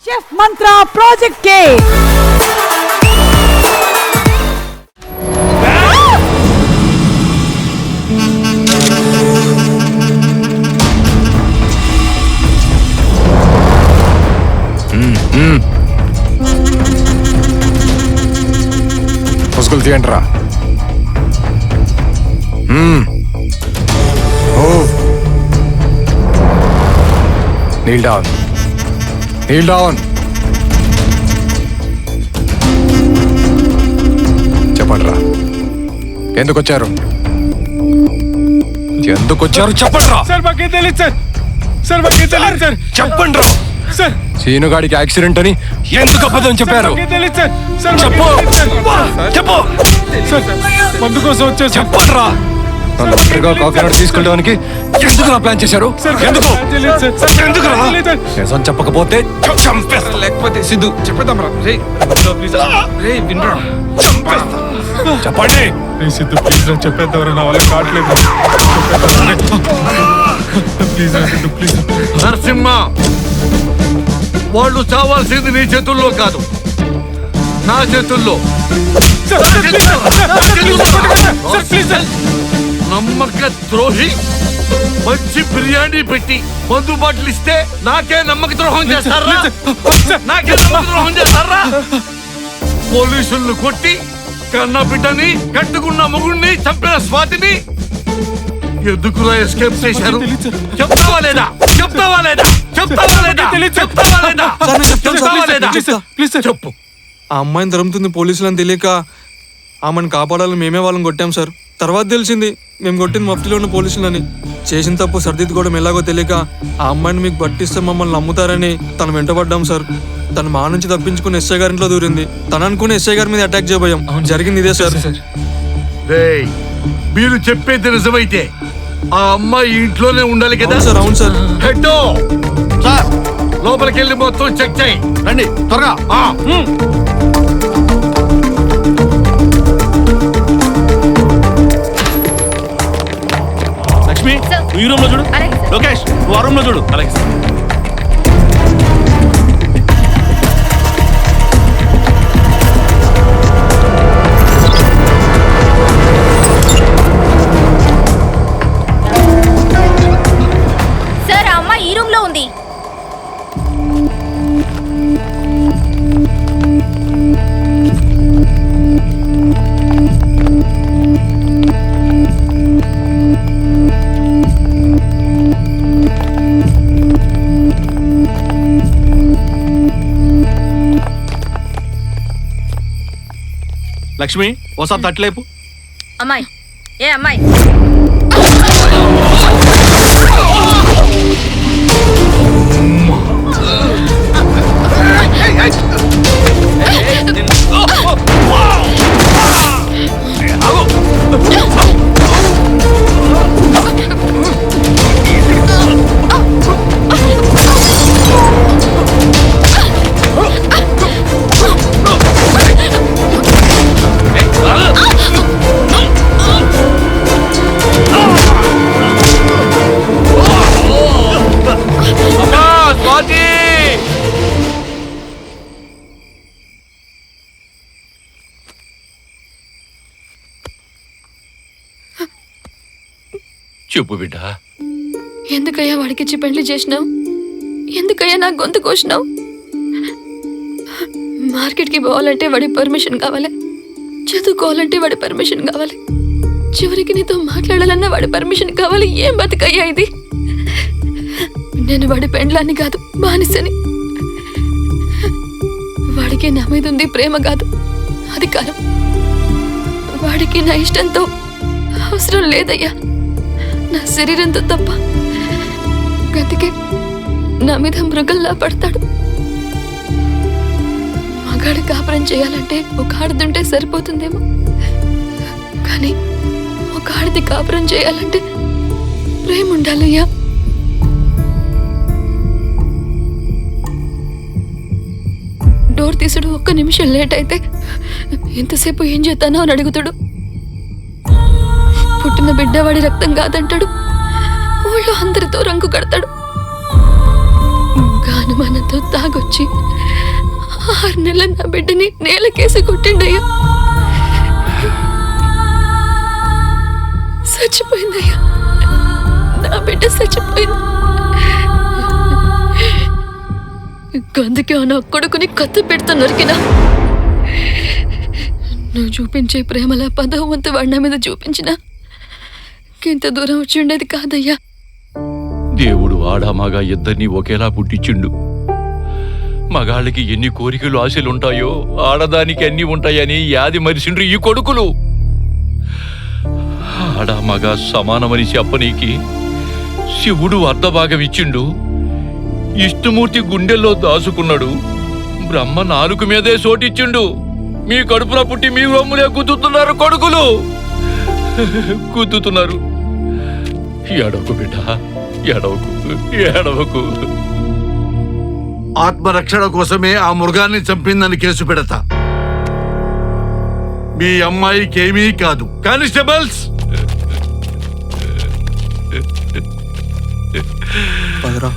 Chef మంత్ర project కే ముసుగులు తీయండిరా. Kneel down, kneel down. చెప్పండి రా, ఎందుకు వచ్చారు? ఎందుకు వచ్చారు చెప్పండి రా. సార్ మాకేం తెలియదు సార్. సార్ మాకేం తెలియదు సార్. చెప్పండి రా. సార్ సీనుగాడికి యాక్సిడెంట్ అని ఎందుకు అబద్ధం చెప్పారు? మాకేం తెలియదు సార్. సార్ చెప్పు చెప్పు. సార్ మందు కోసం వచ్చారు. చెప్పండి రా. నన్ను ఒంటరిగా కాకినాడ తీసుకెళ్ళడానికి ఎందుకు నా ప్లాన్ చేశారు? ఎందుకు ఎందుకు రా? నిజం చెప్పకపోతే చంపేస్తా. లేకపోతే సిద్ధు చెప్పేద్దాం రా. రే వినరా, చెప్పండి. సిద్ధు ప్లీజ్ రా, చెప్పేద్దాం. నా వల్ల కావట్లేదు. ప్లీజ్ రా సిద్ధు, ప్లీజ్. నరసింహ, వాళ్ళు చావాల్సింది నీ చేతుల్లో కాదు, నా చేతుల్లో. నమ్మక ద్రోహి. మంచి బిర్యానీ పెట్టి మందు బాటిల్ ఇస్తే నాకే నమ్మక ద్రోహం చేస్తారా? నాకే నమ్మక ద్రోహం చేస్తారా? పోలీసులను కొట్టి కన్న బిడ్డని కట్టుకున్న మొగుడిని చంపిన స్వాతిని ఎందుకురా ఎస్కేప్ చేశారు? చెప్తావా లేదా? చెప్తావా లేదా? చెప్తావా లేదా? చెప్తావా లేదా? చెప్తావా లేదా? చెప్పు. ఆ అమ్మాయిని తరుముతుంది పోలీసులని తెలియక ఆమెను కాపాడాలని మేమే వాళ్ళని కొట్టాం సార్. తర్వాత తెలిసింది మేము కొట్టింది మఫ్టీలో ఉన్న పోలీసులని. చేసిన తప్పు సరిదిద్దుకోవడం ఎలాగో తెలియక ఆ అమ్మాయిని మీకు పట్టిస్తే మమ్మల్ని నమ్ముతారని తను వెంటబడ్డాం సార్. తను మా నుంచి తప్పించుకుని ఎస్ఐ గారింట్లో దూరింది. తను అనుకుని ఎస్ఐ గారి మీద అటాక్ చేయబోయాం. జరిగింది ఇదే సార్. రేయ్, మీరు చెప్పేది నిజమైతే ఆ అమ్మాయి ఇంట్లోనే ఉండాలి కదా సార్? అవును సార్. హెడ్ సార్, లోపలికి వెళ్ళి మొత్తం చెక్ చేయి. రండి త్వరగా. లక్ష్మి, ఈ రూమ్ లో చూడు. లోకేష్, నువ్వు ఆ రూమ్ లో చూడు. అలాగే సార్. సార్, ఆ అమ్మాయి ఈ రూమ్ లో ఉంది. లక్ష్మి, ఓసారి తట్టలేపు. అమ్మాయి, ఏ అమ్మాయి? చెప్పు బిడ్డ. ఎందుకయ్యా వాడికిచ్చి పెళ్లి చేసినావు? ఎందుకయ్యా నా గొంతు కోసినావు? మార్కెట్కి పోవాలంటే వాడి పర్మిషన్ కావాలి, చదువుకోవాలంటే వాడి పర్మిషన్ కావాలి, చివరికి నీతో మాట్లాడాలన్నా వాడి పర్మిషన్ కావాలి. ఏం బతుకయ్యా ఇది? నేను వాడి పెండ్లాన్ని కాదు, బానిసని. వాడికి నా మీద ఉంది ప్రేమ కాదు, అధికారం. వాడికి నా ఇష్టంతో అవసరం లేదయ్యా, నా శరీరంతో తప్ప. గతికే నా మీద మృగల్లా పడతాడు. మగాడు కాపురం చేయాలంటే ఒక ఆడదుంటే సరిపోతుందేమో, కానీ ఒక ఆడది కాపురం చేయాలంటే ప్రేమ ఉండాలయ్యా. డోర్ తీసుడు ఒక్క నిమిషం లేట్ అయితే ఎంతసేపు ఏం చేస్తానో అని అడుగుతాడు. పుట్టిన బిడ్డ వాడి రక్తం కాదంటాడు. ఊళ్ళో అందరితో రంగు కడతాడు. అనుమానంతో తాగొచ్చి 6 నెలల నా బిడ్డని నేలకేసి కొట్టిండయ్యా. చచ్చిపోయిందయ్యా, నా బిడ్డ చచ్చిపోయింది. గందుకే నా కొడుకుని కత్తి పెడుతూ నరికినా. నువ్వు చూపించే ప్రేమల 10వ వంతు వాడి మీద చూపించిన ఇంత దూరం వచ్చి ఉండేది కాదయ్యా. దేవుడు ఆడా మగ ఇద్దరిని ఒకేలా పుట్టించిండు. మగాళ్ళకి ఎన్ని కోరికలు ఆశలుంటాయో ఆడదానికి అన్ని ఉంటాయని యాది మరిసిండ్రు ఈ కొడుకులు. ఆడా మగ సమానమని చెప్పనీకి శివుడు అర్ధభాగం ఇచ్చిండు. ఇష్టమూర్తి గుండెల్లో దాచుకున్నాడు. బ్రహ్మ నాలుగు మీదే సోటిచ్చిండు. మీ కడుపులో పుట్టి మీ రొమ్ములే గుద్దుతున్నారు కొడుకులు, గుద్దుతున్నారు. ఏడవకు బిడ్డ, ఏడవకు, ఏడవకు. ఆత్మరక్షణ కోసమే ఆ మృగాన్ని చంపిందని కేసు పెడతా. మీ అమ్మాయికి ఏమీ కాదు. కానిస్టేబుల్స్, పదరా.